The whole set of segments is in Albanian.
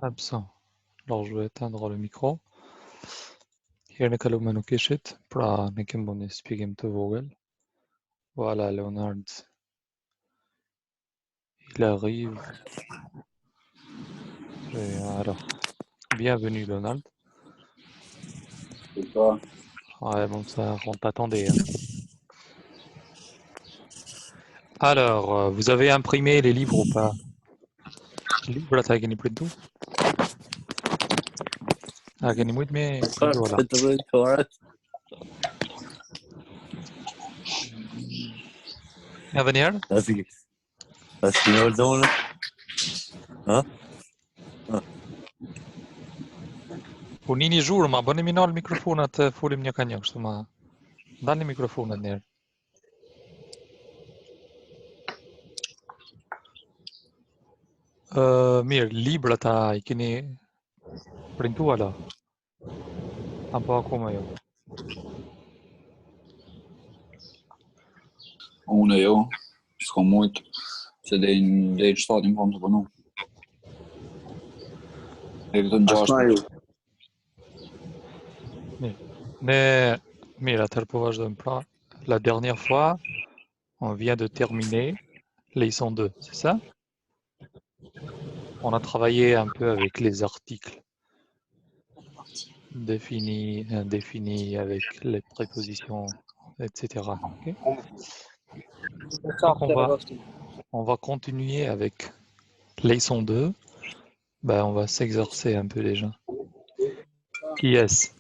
Absent. Alors, je vais éteindre le micro. Hier, ne kalou manu keshit. Pra, ne kembon spigem te vogel. Voilà, Leonard. Il arrive. Alors, bienvenue, Leonard. C'est ça. Ouais, bon, ça, on t'attendait. Hein. Alors, vous avez imprimé les livres ou pas? Livre, t'as gagné plus de tout? Ah, gagné moins de mes. Voilà. Avenir? Assim ne oldu onu? Ha? Po nini zhurë, ma bëni minal mikrofonat të folim një ka një, kështu ma. Dani mikrofonat njerë. Mirë, librat I keni printuar la? Apo akoma jo? Unë jo, s'ka mujt, se deri në shtatin kam të punu. E këtë në gjashtë. Mirë, atëherë po vazhdojmë pra. La dernière fois, on vient de terminer leçon 2, c'est ça? On a travaillé un peu avec les articles définis, indéfinis, avec les prépositions, etc. Okay? Donc on va continuer avec leçon 2. Ben, on va s'exercer un peu déjà. Qui est-ce?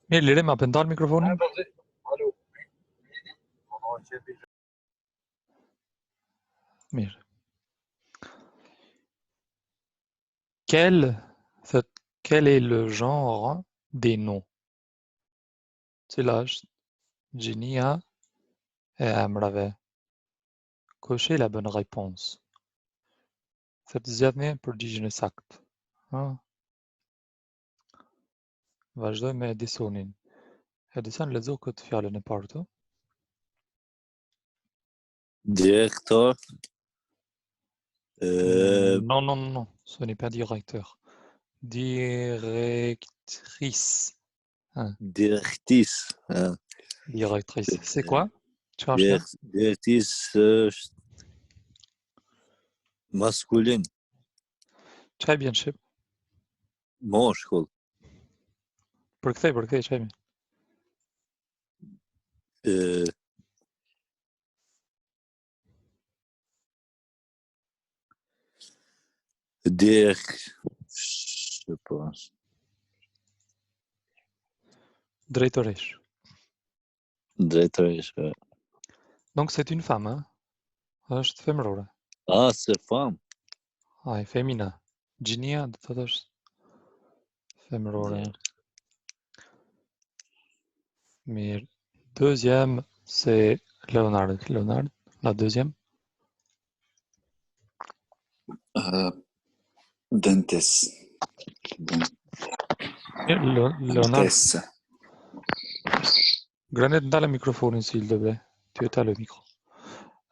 Mais Lily m'a dans le microphone. Mir. Quel est le genre des noms? C'est là, Genia et Amrave. Cochez la bonne réponse. Faites jamais prodigine exact. Hein? Vazhdojmë me edisonin. Edison lezo këtë fjalën e parë këtu. Directeur. Non, ce n'est pas directeur. Directrice. Hein. Directrice. Hein. Directrice. C'est quoi? Directrice masculine. Très bien, chef. Moshkull. Përkthej, très bien. Je pense. Drejtoresh. Drejtoresh. Donc c'est une femme, hein? Është femërore. Ah, c'est femme. Ah, femina. Gjinia do të thotë është femërore. Mirë. Deuxième, c'est Leonard. Leonard, la deuxième. Dentist. Leonard. Granet ndale mikrofonin s'il te plaît. Tu éteins le micro.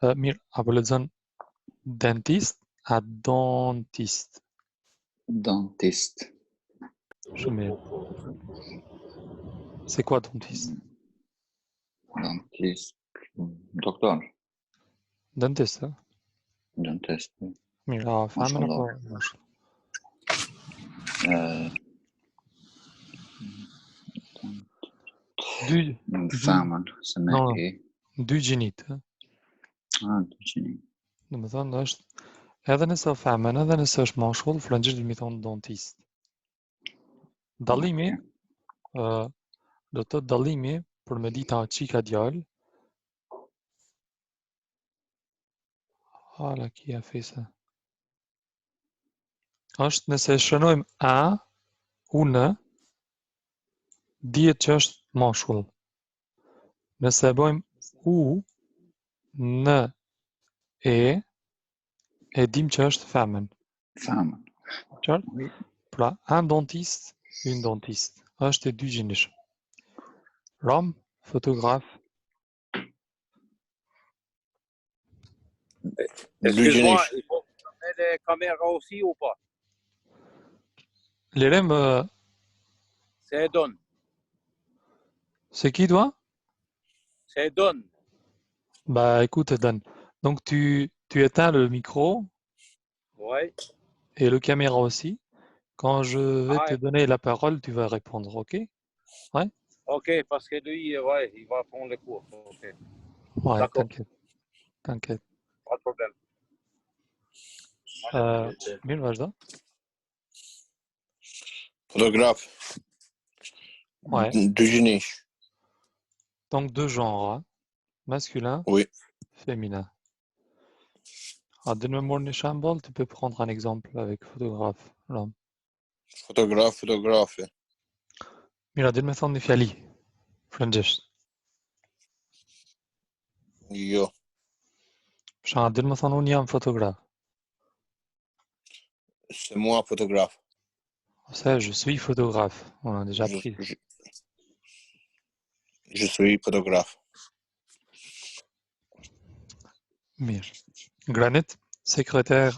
Mirë, apo lexon dentist a dentiste. Dentiste. Shumë mirë. C'est quoi dentiste? Dentiste. Doktor. Dentiste, hein? Dentiste. Mirë, a femën apo moshkull? Femën, se me e. Dy gjinit. Ah, dy gjinit. Do të thonë është edhe nëse është femën, edhe nëse është moshkull, frëngjisht do të thonë dentist. Dallimi do të thotë dallimi për me dita çika djalë. Hala qui a fait ça? Është nëse shënojmë a u n dihet që është moshkull. Nëse bëjmë u n e dim që është femën. Femën. Qartë? Pra, un dentiste, une dentiste. Është e dy gjinishëm. Rom, photographe. Excuse-moi, les caméras aussi ou pas? L'élève, C'est Don. c'est qui toi? C'est Don. Bah écoute, Dan. Donc tu éteins le micro Oui. et le caméra aussi. Quand je vais te Ah, donner la parole, tu vas répondre, ok? Ouais? ok, parce que lui, ouais, il va prendre les cours. Ok, Ouais, d'accord, t'inquiète, t'inquiète. pas de problème. Mine Vajda? Photographe. Ouais. Du génie. Donc deux genres, hein. Masculin, Oui. féminin. Donne-moi mon symbole, tu peux prendre un exemple avec photographe. L'homme. Photographe. Mira, donne-moi son فعلي. فرنجش. Yo. شان donne-moi son union photographe. C'est moi photographe. Ça, je suis photographe. On a déjà Je, pris. je, je suis photographe. Mir. Granit, secrétaire.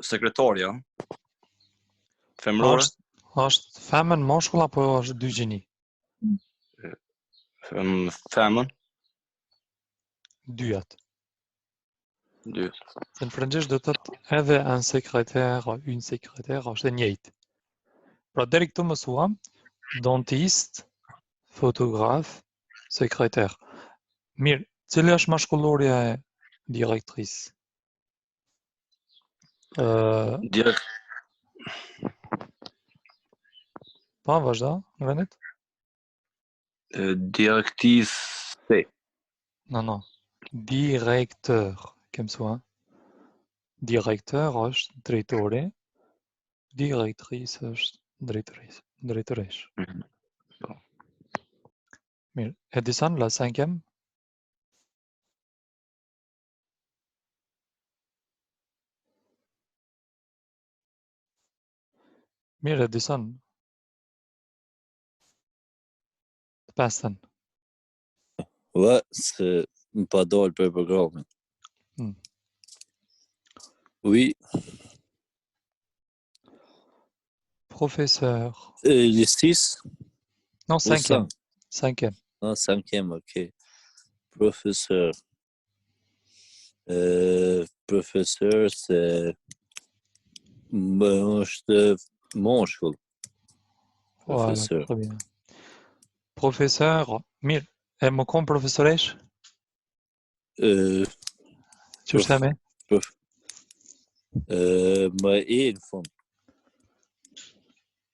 Sekretar, ja. Femrore. Hast femmen mashkull apo është dy gjini? Femën. Dyat. Dy. Se në frëngjisht do të thotë edhe un secrétaire, une secrétaire është e njëjtë. Pra deri këtu mësuam dentiste, photographe, secrétaire. Mirë, cila është mashkullorja e direktrisë? Direkt. Pa, vazhdo, Granit? Direktisë. Non. Directeur, kemë sua. Directeur është drejtori, directrice është drejtëresh. Mirë, Edison, la cinquième? Mirë, Edison. Të pesën. Ouais, c'est pas drôle pour le programme. Oui, Professeur. les 6 Non, ou cinquième. 5? Cinquième. Non, 5e, ok. Professeur. Professeur, c'est Moncheville. Voilà, Professeur. très bien. Professeur, mirë, e më kom profesoresh? Që është theme? Ma e në fund.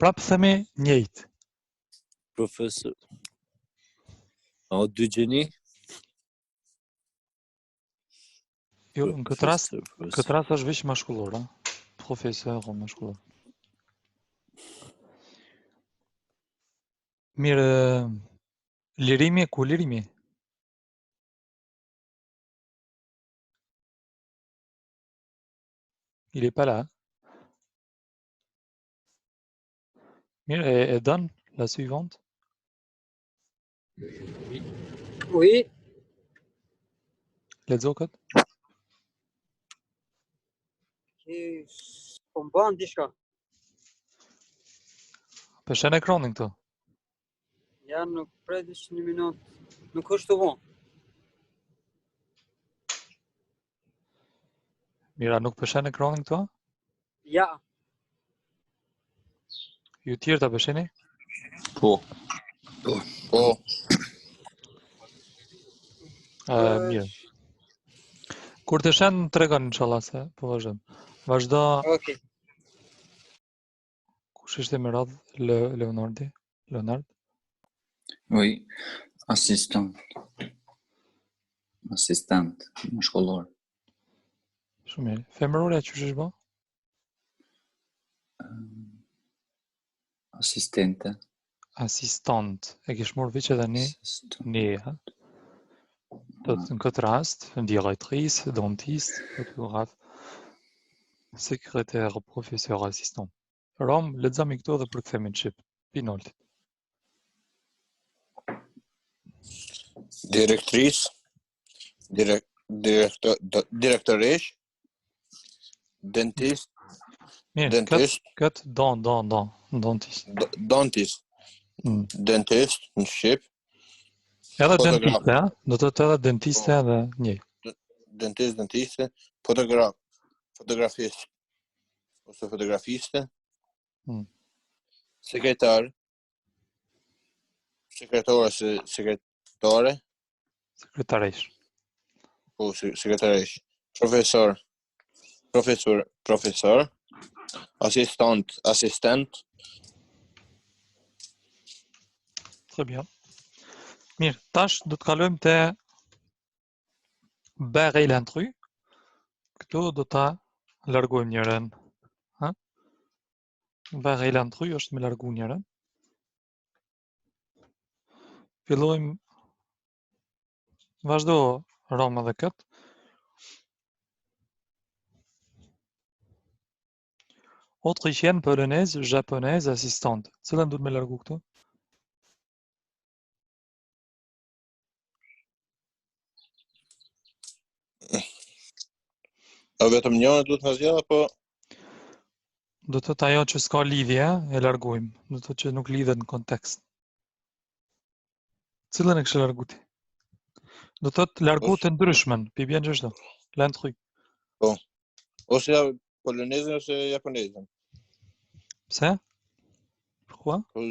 Prapë theme njëjtë. Professeur. En dy gjeni? Jo, në këtë rast është veç mashkullor, a? Profesor o mashkullor. Mirë, lirimi, ku lirimi? Il est pas là. Mirë, e donne la suivante? Oui. Lexo këtë? Po mban diçka. Përshen ekranin këtu. Ja, nuk pretish një minutë. Nuk është të vonë. Mira, nuk përshen ekranin këtu? Ja. Ju tjerë ta përsheni? Po. Mirë. Kur të shen, të tregon inshallah se po vazhdojmë. Vazhdo. Ok. Kush ishte me radhë? Leonard? Oui. Assistant. Më shkollor. Shumë mirë. Femërorja çysh është bë? Assistente. Asistant. E kish marrë veç edhe ne, ha? Do të në këtë rast, directrice, dentiste, photographe, secrétaire, professeur, assistant. Rom, lexojmë këtu dhe përkthehemi në shqip. Pinolti. Direktrisë. Direktorish, dentist, Mirë, dentist, këtë dentist. dentist, Mm. dentist në shqip, Edhe Fotograf. dentiste, ha? Do të thotë edhe dentiste edhe një. dentiste, fotografist ose fotografiste, Mm. sekretar, sekretare, Sekretaresh. po sekretarish, profesor, assistent, Très bien. Mirë, tash do të kalojmë te bere l'intru. Këtu do ta largojmë njërin. Ha? Bere l'intru është me largu njërin. Fillojmë. Vazhdo Roma dhe këtë. Autrichienne, polonaise, japonaise, assistante. Cilën duhet me largu këtu? a vetëm njërin duhet më zgjedh apo Do të thotë ajo që s'ka lidhje, e largojmë. Do të thotë që nuk lidhet në kontekst. Cilën e kështë largu ti? Do të thotë largu të ndryshmen, pi bjen që shto. L'intru. ose polonezën ose japonezën. Pse? Pourquoi? Po,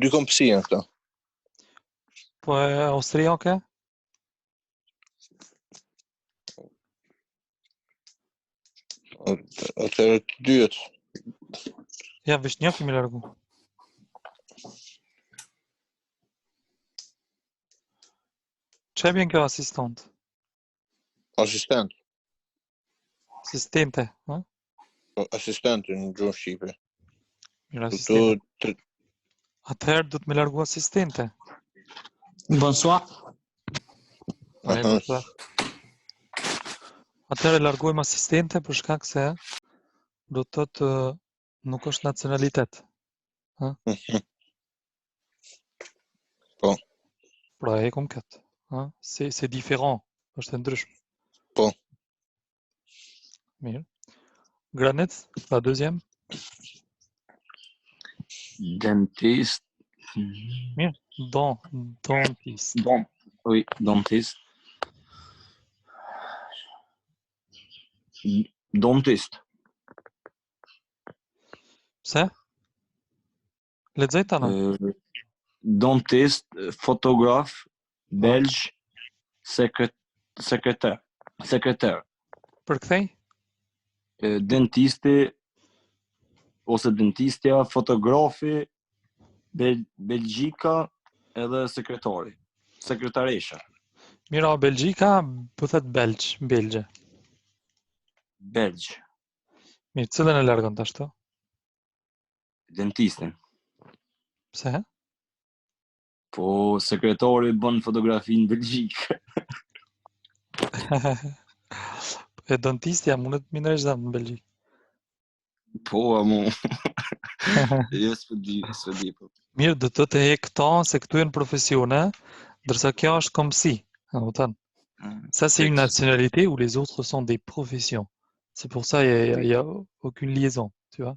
dy kompsi janë këto. Po e austriake? Atëherë të dyet. Ja, Vishnjaki me largu. Çe bjen kjo asistant? Asistent, Asistente, ha? asistent në gjuhën shqipe. Mirë, Këtu asistente. Atëherë do të me largu asistente. Bonsoir. Ai, aha, bonsoir. Atëherë largojmë asistente për shkak se do të thotë nuk është nacionalitet. Po. Pra e kom këtë. Ha? C'est différent. Është e ndryshme. Po. Mirë. Granit, la deuxième. Dentist. Mirë. Dentiste. Oui, dentist. Dentist. Pse? Lexoj tani. Dentist, fotograf, belg, sekretar. Përkthej? Dentisti ose dentistja, fotografi, belgjika edhe sekretari. Sekretaresha. Mira, Belgjika, po thot belgje. Belg. Mirë, cilën e largon tash to? Dentistin. Pse? Po sekretari bën fotografi në Belgjik. E dentistja mundet më ndresh në Belgjik. Po, amu. Jo, s'di po. Mirë, do të e këta se këtu janë profesione, ndërsa kjo është comme si. Ah, autant. Ça, c'est une nationalité où les autres sont des professions. C'est pour ça il y a aucune liaison, tu vois.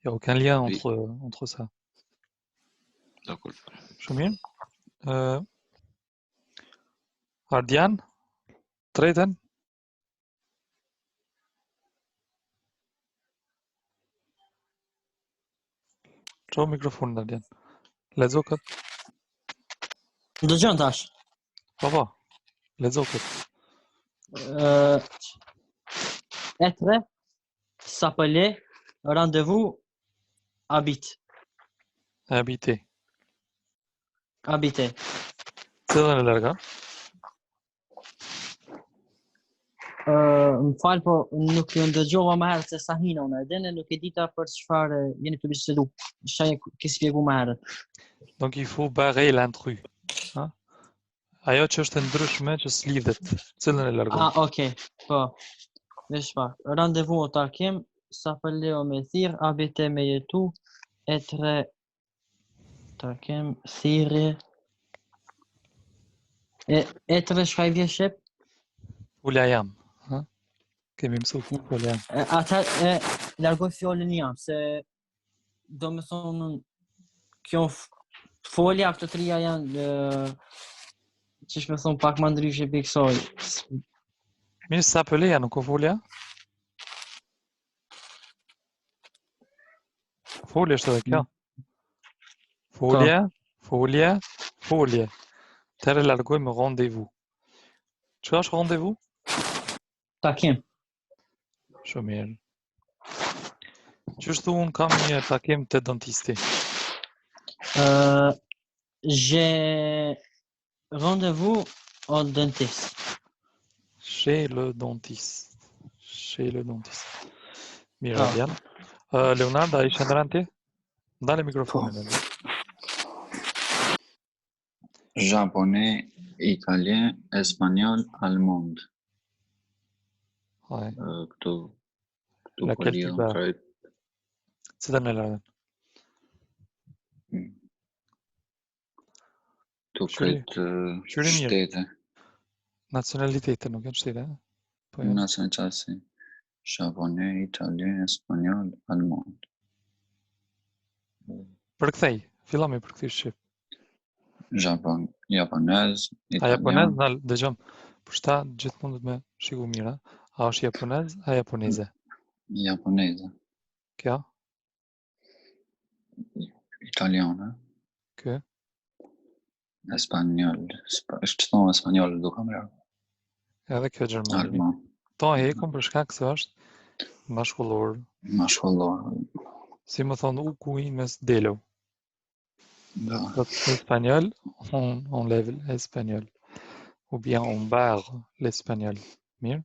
Il y a aucun lien Oui. entre ça. D'accord. Shumë mirë. Ardian, tretën. Ço mikrofonin Ardian. Lexo këtë. Dëgjon tash. Po. Lexo këtë. Être, s'appeler, rendez-vous, habite. Habiter. Habiter. Cilën e larga? Më falë, po nuk ju ndëgjova më herët se sa hina unë edhe nuk e dita për çfarë jeni të bisedu. Çfarë ke spjegu më herët. Donc il faut barrer l'intrus. Ha? Ajo që është e ndryshme që s'lidhet. Cilën e largon? Ah, okay. Po. Vesh pa. Rendez-vous au takim, s'appeler au mesir, habiter me jetu, être takim, thirrje. E të shka I vje shqip? Folja jam. Ha? Kemi mësu folja jam. Ata largoj fjalën jam, se do me thonë kjo folja këto tria janë që me thonë pak më ndryshe për kësaj. Mirë, sa pëleja nuk o folja? Folje është edhe kjo. Folje, folje, folje. Tërë largojmë rendez-vous. Që është rendez-vous? Takim. Shumë mirë. Qështu unë kam një takim të dentisti? J'ai rendez-vous au dentiste. Chez le dentiste. Chez le dentiste. Mirë, Ah. Adrian. Leonardo, a i shëndran ti? Ndale mikrofonin. edhe. Japonais, italien, espagnol, allemand. Haj, Këtu La po quel lidhëm type? krejt. Si të në lërën? Këtu Qyri- krejt qyri mirë. shtete. Nacionalitetet nuk janë shtete, eh? Po janë. Nëse në qasi. Japonais, italien, espagnol, allemand. Përkthej, fillon me përkthej shqip. Japonez, A japonez, italian, dëgjom. Për shta gjithmonë dhëtë me shiku mira. A është japonez, a japoneze? japoneze, Kjo, italiane, kë, espanjol. Është thonë espanjol duka më rrë. edhe kjo gjermani. Alman, To e hekum për shkak se është mashkullor. mashkullor. Si më thonë u ku I mes delo. Da. L'espagnol, on lève l'espagnol. Ou bien on barre l'espagnol. Mirë.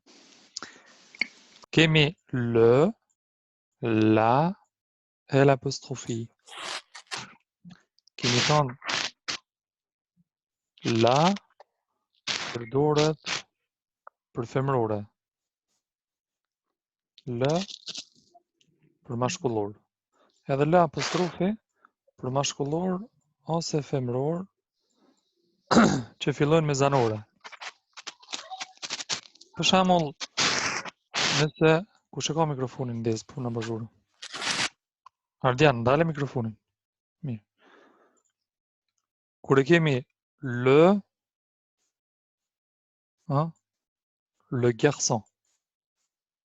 Kemi le, la, e l'apostrophe. Kemi thonë la përdoret për femërore. L për mashkullor. Edhe L apostrofi për mashkullor ose femëror që fillojnë me zanore. Për shembull, nëse kush e ka mikrofonin ndez për në bazhurë. Ardian, ndale mikrofonin. Mirë. Kur e kemi le, le garçon.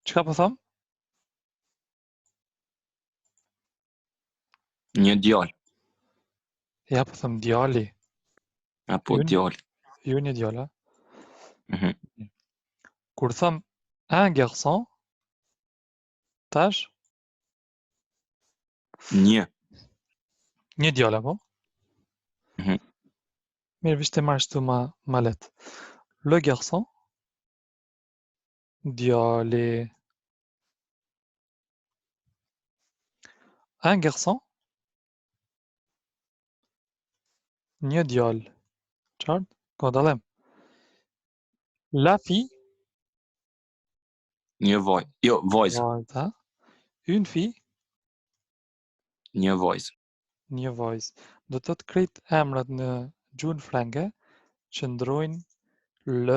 Çka po them? Një djalë, Ja po them djali. apo Ju- djalë. Ju një djala. Mhm. Kur them un garçon, tash një djala po? Mhm. Mirë, vishte marrë shtu ma letë. Le garçon, djali. Un garçon, një djalë. Qartë? Ka dallim. La fille, Një vaj, jo, vajzë, vajza. Une fille, një vajzë. një vajzë. Do të thotë krejt emrat në gjuhën frange qëndrojnë l,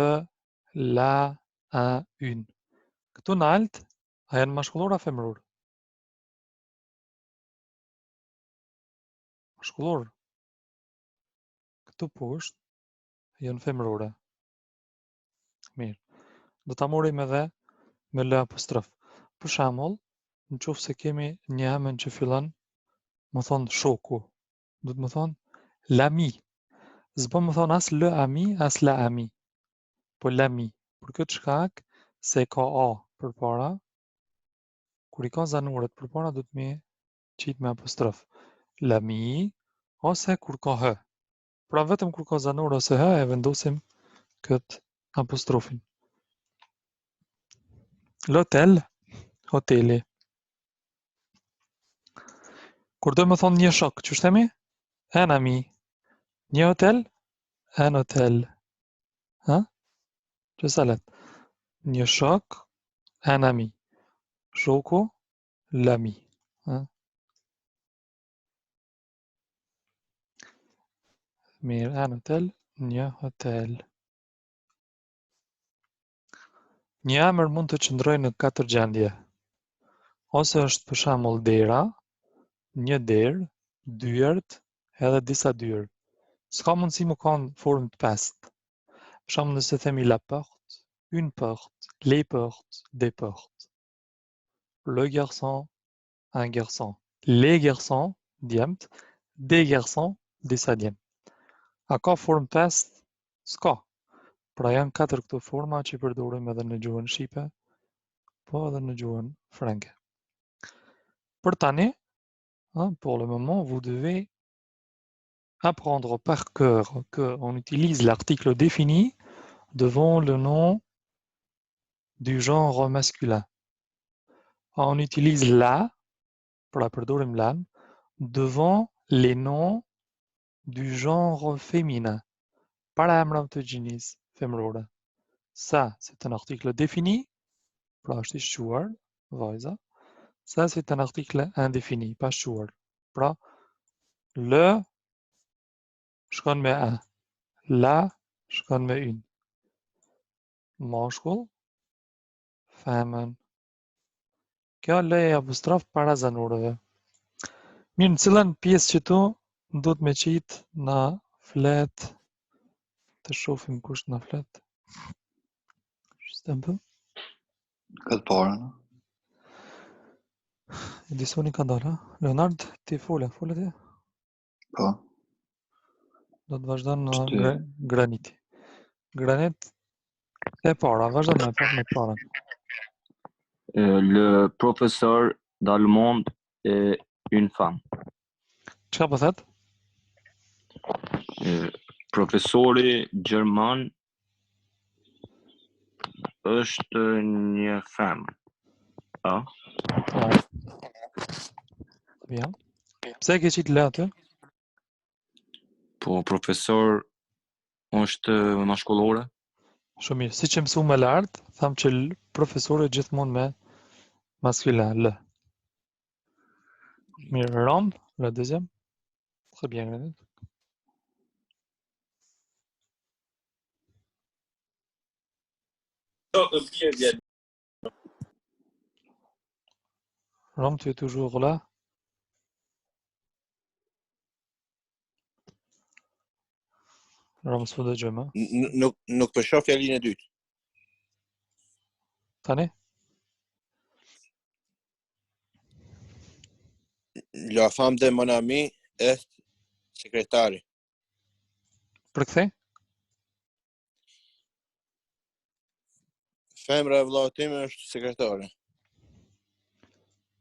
la, un. Këtu në alt, a janë mashkullor a femëror? Mashkullor. Këtu poshtë janë femërore. Mirë. Do ta morim edhe me l apostrof. Për shembull, në qoftë se kemi një emër që fillon më thonë shoku, do të më thonë l'ami. S'bën më thonë as le ami, as la ami. Po l'ami. Për këtë shkak se ka a përpara, kur I ka zanuret përpara do të më qit me apostrof. L'ami ose kur ka h. Pra vetëm kur ka zanur ose h e vendosim këtë apostrofin. L'hotel, hoteli. Kur do më thonë një shok, që shtemi? Un ami. Një hotel, un hotel. Ha? Që sa let? Një shok, un ami. Shoku, l'ami. Ha? Mirë, un hotel, një hotel. Një emër mund të qëndrojë në 4 gjendje. Ose është për shembull dera, një derë, dyert, edhe disa dyrë. S'ka mundësi më kanë formë të pestë. Për shembull nëse themi la porte, une porte, les portes, des portes. Le garçon, un garçon. Les garçons, djemt, des garçons, disa djemt. A ka formë pestë? S'ka. Pra janë 4 këto forma që i përdorim edhe në gjuhën shqipe, po edhe në gjuhën franke. Pour tani, pour le moment, vous devez apprendre par cœur qu'on utilise l'article défini devant le nom du genre masculin. On utilise la, pour la përdorim la, devant les noms du genre féminin. Para emra të gjinisë femërore. Ça, c'est un article défini, pra është i shquar, vajza. Ça, c'est un article indéfini, pas shquar. Pra, le shkon me un. La shkon me une. Mashkull, femën. Kjo le e apostrof para zanurëve. Mirë, në cilën pjesë që tu duhet me qitë na flet, të shohim kush na flet. Juste un peu. Këtë parën. Edisoni ka dalë, ha? Leonard, ti fole ti? Po. Do të vazhdon në Shty. Graniti. Granit, e para, vazhdo me parën. Le professeur d'allemand est une femme. Çka po thet? Profesori gjerman është një femër. A? Bien. Pse ke qitë le aty? Po profesor është mashkullore. Shumë mirë. Si që mësu me lartë, tham që profesori gjithmonë me masculin, le. Mirë, Ram, le deuxième. Très bien, Granit. Ram, tu es toujours là? Ram s'po dëgjojmë, ha? Nuk po shoh fjalinë e dytë. Tani? La femme de mon ami est sekretari. Përkthej? Femra e vllaut tim është sekretare.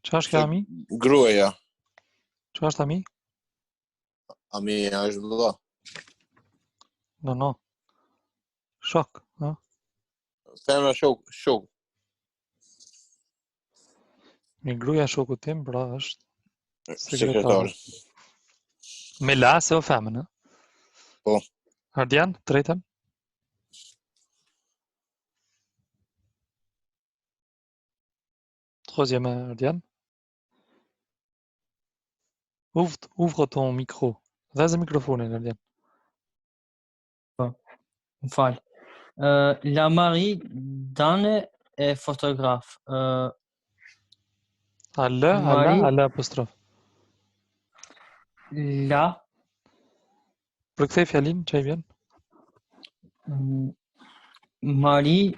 Çfarë është kjo ami? Gruaja. Çfarë është ami? Ami është vlla. No. Shok, ha? Femra shok. Mirë, gruaja e shokut tim, pra është Sekretare. Me la se o femën, ha? Po. Ardian, tretën? Troisième, Ardian. Ouvre ton micro. Vazë mikrofonin, Ardian. Më falë. La Marie Dane est photographe. A lë apostrof. La Përkthej fjalin, që i vjen? Marie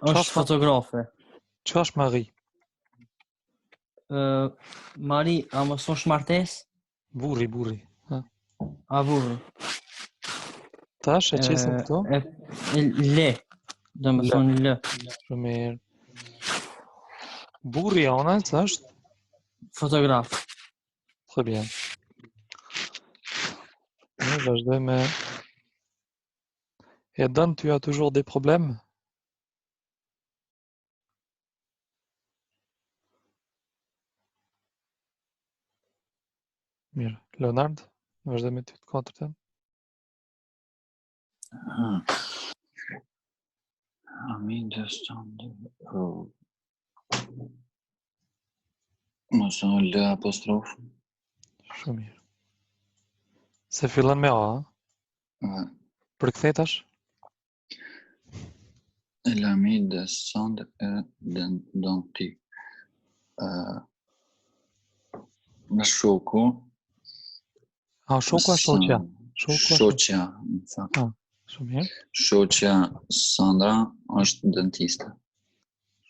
është fotografe. Që është Marie? Marie, a më son shmartes? Burri. Ha? A burri. Tash, e qesim këto? Le. Do më thonë lë. Shumë mirë. Burri onës është? Fotograf. Très bien. Ne vazhdojmë. Eden, tu as toujours des problèmes? Mirë. Leonard, vazhdojmë ty të katërtën. Ami dështon. Mos le apostrof. Shumë mirë. Se fillon me A, ha? Përkthej tash? L'ami de Sandre est denti. Shoko. شوكوا شوتيا شوكوا Shotia. شو Shotia Sandra është dentiste.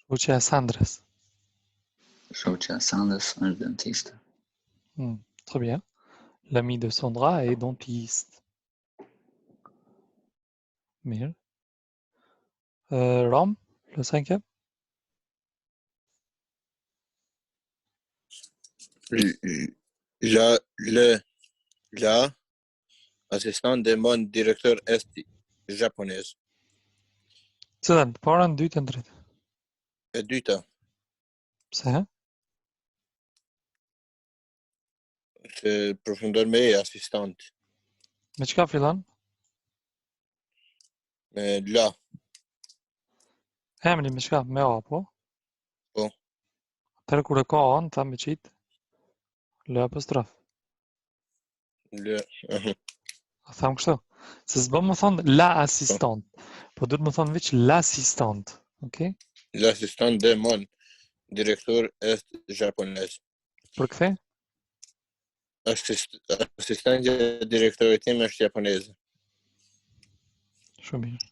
شوتيا ساندرس Shotia Sanders është dentiste. Très bien. L'ami de Sandra est dentiste. Bien. Ram, le cinquième. La assistante de mon directeur est japonaise. Sedan, parën dytë në tretë. E dyta, Pse? se përfundon me e assistant. Me çka fillon? Me la. Emri me çka? Me A, po? Po. Atëherë kur e ka anë, tha me qit, le apostrof. Le. A tham kështu. Se s'bëm më thonë la assistant, po duhet më thonë veç l'assistant. Okay? L'assistante de mon directeur est japonaise. Përkthej? Assistante e direktorit tim është japoneze. Shumë mirë.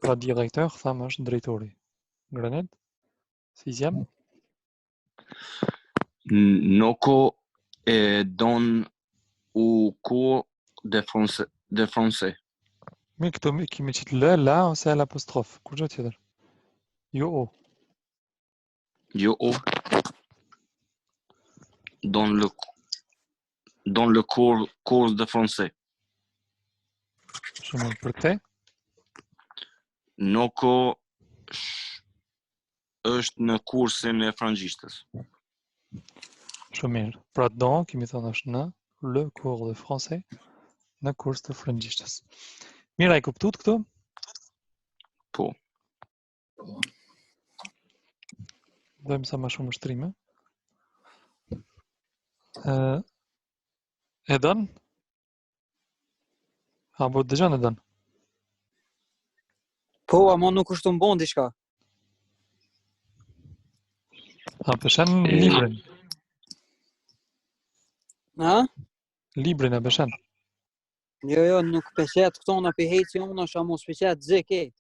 Pra directeur, tham është drejtori. Granet? Sixième? Noko est dans au cours de français. Mirë, këtu kemi qitë le, la, ose l'apostrof. Kur gjë tjetër? Jo o. Jo dans le cours de français. Shumë mirë. Përkthej? Noko është në kursin e frangjishtës. Shumë mirë. Pra dans, kemi thënë është në le cours de français, në kurs të frëngjishtës. Mira, e kuptut këtu? Po. Dojmë sa më shumë shtrime. E dën? Apo dëgjon e dën? Po, ama nuk është të mbon diçka. A pëshen librin? Ha? Librin e pëshen? Jo, nuk peshet këto në piheci unë është amo s'peshet zeket.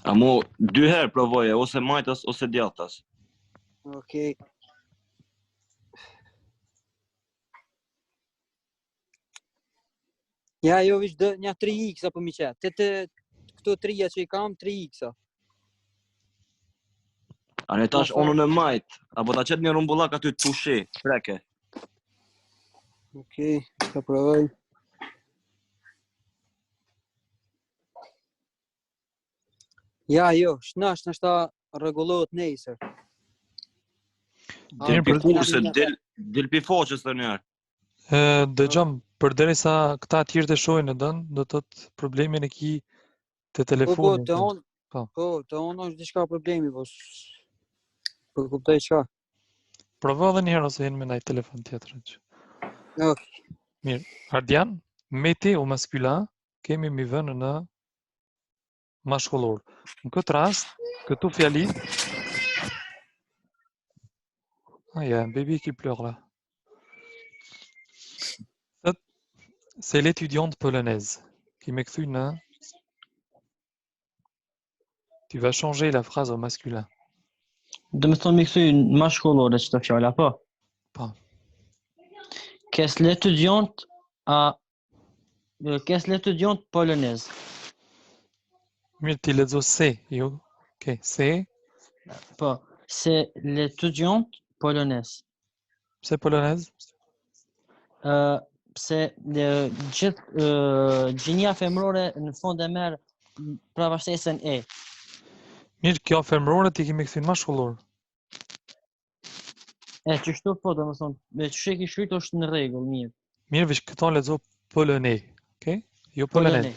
Amo dy herë provoje, ose majtas ose djathtas. Okej. Ja, jo vish dë një 3x apo mi qet. Këto 3 që i kam, 3x. A ne tash onën e majt, apo ta qet një rumbullak aty të pushi, preke. Okej, ka provoj. Ja, jo, shnash ta rregullohet nesër. Del pi kurse, del pi foqës të njerë. Dëgjom, përderisa këta tjerë të shohin e dën, do të thotë problemin e ki të telefonit. Të unë është diçka problemi, po për kuptoj çka. Provo edhe një herë ose jenë me ndaj telefon tjetër. Ok. Mirë, Ardian, meti au masculin kemi mi vënë në mashkullor. Në këtë rast, këtu fjali baby qui pleure là. C'est l'étudiante polonaise qui m'écrit une. Tu vas changer la phrase au masculin. Do me thonë me këthy në mashkullore që të fjalla, po? Po. Qu'est l'étudiante polonaise? Mirë, ti lexo se, jo. Ok, se. Po, c'est l'étudiante polonaise. Pse polonaise? Pse gjithë gjinja femrore në fund e merr pavarësisën e. Mirë, kjo femrore ti kemi kthy në mashkullor. Qështu po, domethënë, me çështje që shkruajtur është në rregull, mirë. Mirë, veç këto lexo polonais, okay? Jo polonez.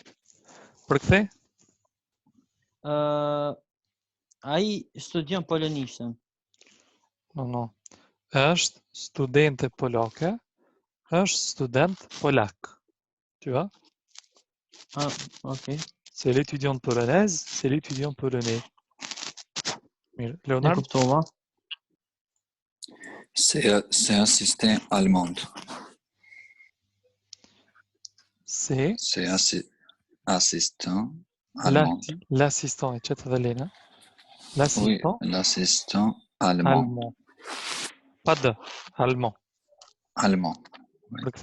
Përkthej? Ai studion polonishtën. No. Është studente polake, është student polak. Tu vois? Ok. C'est l'étudiante polonaise, c'est l'étudiant polonais. E Leonard, kuptova. C'est assistant allemand. c'est C'est assistant allemand. l'assistant. Et chat Valena. Oui, L'assistant l'assistant allemand. allemand. Pas de allemand. Allemand. Ok?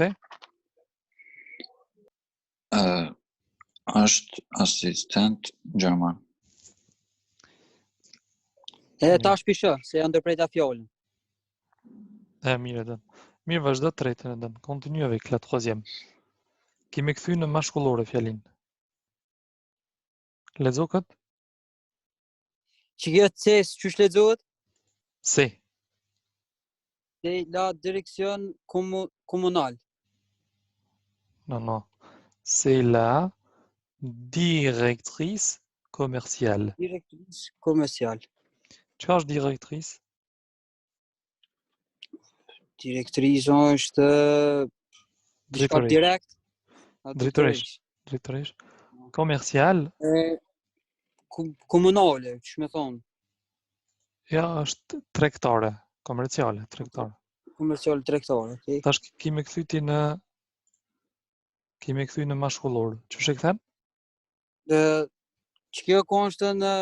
Assistant German. Tash pisha, se ndërprejta fjalën. Mirë, mirë, vazhdo të tretën. Continue avec la troisième. Kemi kthy në mashkullore fjalin. Lexo kët? Që kjo C çysh lexohet? C'est. C'est la direction communale. Non. C'est la directrice commerciale. Directrice commerciale. Çfarë është directrice? Direktriza është diçka Drejtoresh. direkt. Drejtoresh. Commercial, Komunale, që me thonë. ja është tregtare, komerciale, tregtare. Komercial tregtare, okay. Tash kemi kthy në mashkullor. Çu e kthen? Që kjo ka është në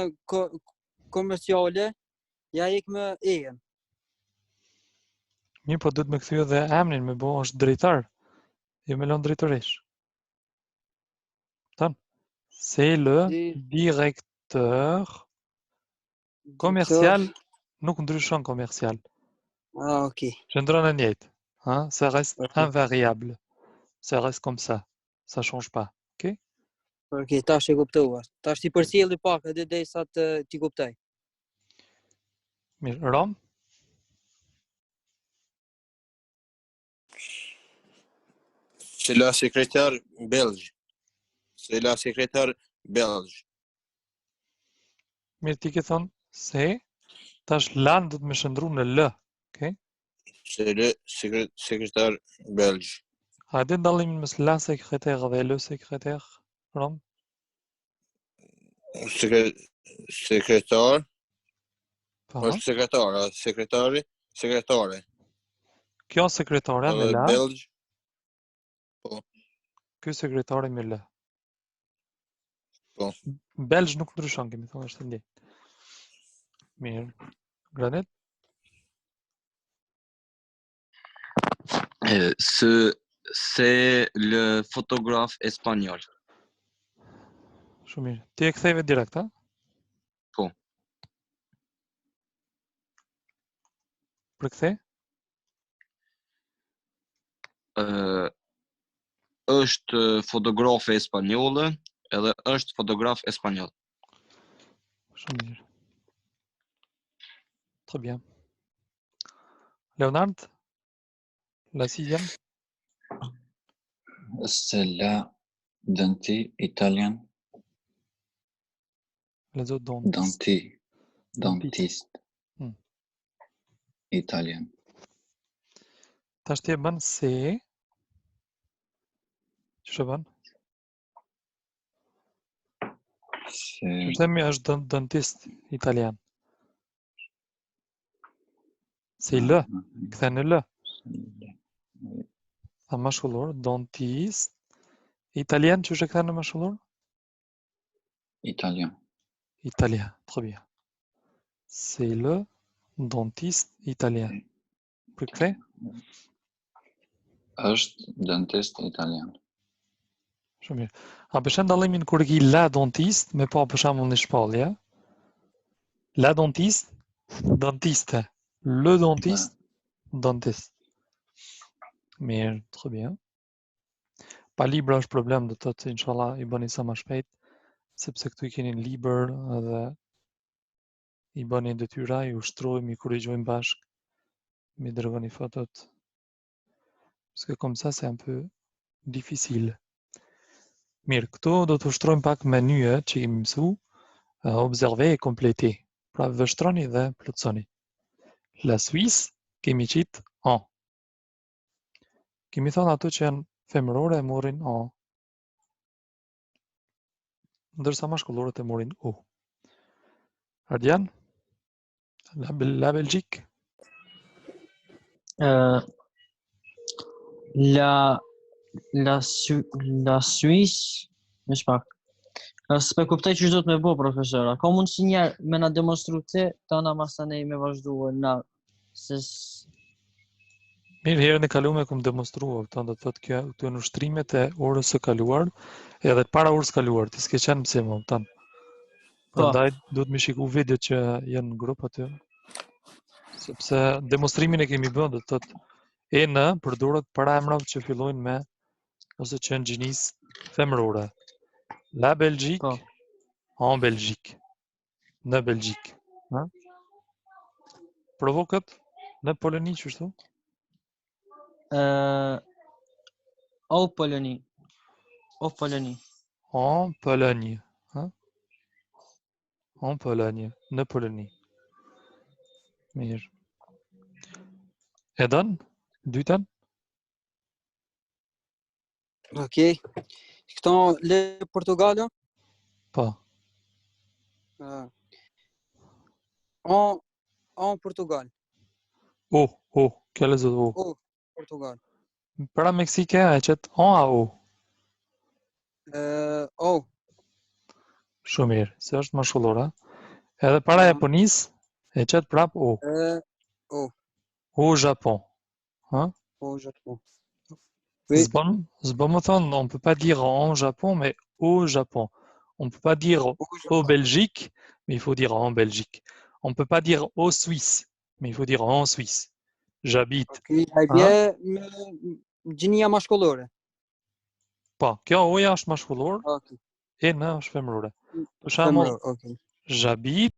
komerciale, ja ik me e-en. Mirë, po duhet me kthy edhe emrin, me bo është drejtar. Jo me lënë drejtoresh. Tan. C'est le directeur commercial, nuk ndryshon commercial. Ah, ok. Qëndron e njëjtë. Hein? Ça reste Ok. invariable. Ça reste comme ça. Ça change pas. Ok? Ok, tash e kuptova. Tash ti përcjelli pak edhe derisa ti kuptoj. Mirë, Rom? C'est la secrétaire belge. C'est la secrétaire belge. Mirë, ti ke thonë se, tash lan do të më shëndru në L. Okay? C'est le secrétaire belge. A dhe ndallimin mes la sekretar dhe le sekretar, Rom? Secrétaire. Po. është sekretare, sekretare. Kjo sekretare me la, Belge. Po. ky sekretare me L. Po. Belge nuk ndryshon, kemi thonë është ndje. Mirë. Granet? C'est le photographe espagnol. Shumë mirë. Ti e ktheve direkt, ha? Po. Përkthe? Është fotografe espanjolle, edhe është fotograf espanjol. Shumë mirë. Très bien. Leonard? La sixième? C'est la dentiste italienne. Les autres dentistes. Dentiste. Italien. Tash ti e bën se... Që bën? Që themi është dentist italian. Se lë, kthe në lë. Tha mashkullor, dentist italien, që kthe në mashkullor? Italien. Italien, très bien. C'est le dentiste italien. Për kthe? Është dentist italien. Shumë mirë. A përshën dallimin kur ki la dentist, me pa për shembull në shpallje? La dentiste, dentiste. Le dentiste, dentiste. Mirë, très bien. Pa libra është problem, do të thotë inshallah i bëni sa më shpejt, sepse këtu i keni libër edhe i bëni detyra, i ushtrojmë, i korrigjojmë bashk, mi dërgoni fotot. Parce que comme ça c'est un peu difficile. Mirë, këtu do të ushtrojmë pak menyet që kemi mësu, observer et compléter. Pra vështroni dhe plotësoni. La Suisse kemi qitë en. Kemi thonë ato që janë femërore e morin en. ndërsa mashkullorët e morin U. Ardian? La Belgique? La Suisse, më shpak. S'pe kuptoj që do të me bo, profesora. Ka mundësi njerë me na demonstru ti, ta na masanej me vazhdu na. Mirë, herën e kaluar kum demonstruar, do të thotë kjo këto janë ushtrimet e orës së kaluar, edhe para orës kaluar, ti s'ke qenë pse më kupton. Prandaj duhet më shiku videot që janë në grup aty. Sepse demonstrimin e kemi bën, do të thotë EN përdoret para emrave që fillojnë me ose që janë gjinisë femërore. La Belgique, en Belgique, në Belgjik. Provo kët në Poloni çështu? Au Polonie. En Pologne. En Pologne. En Pologne. Në Poloni. Mirë. Edon? Dytën? Okej. Këto le Portugalio? Po. En Portugal. Kjo lezet O. Portugal. Para Meksike e qëtë en a O? O. Shumë mirë, se është mashkullora. Edhe para Japonisë e qëtë prap O. O. Au Japon. Au Japon. Zbon me thonë, on peut pas dire en Japon, mais au Japon. On peut pas dire au Belgique, mais il faut dire en Belgique. On peut pas dire au Suisse, mais il faut dire en Suisse. J'habite. Bje me gjinia mashkullore. Po, kjo oja është mashkullor, e në është femërore. Për shembull, j'habite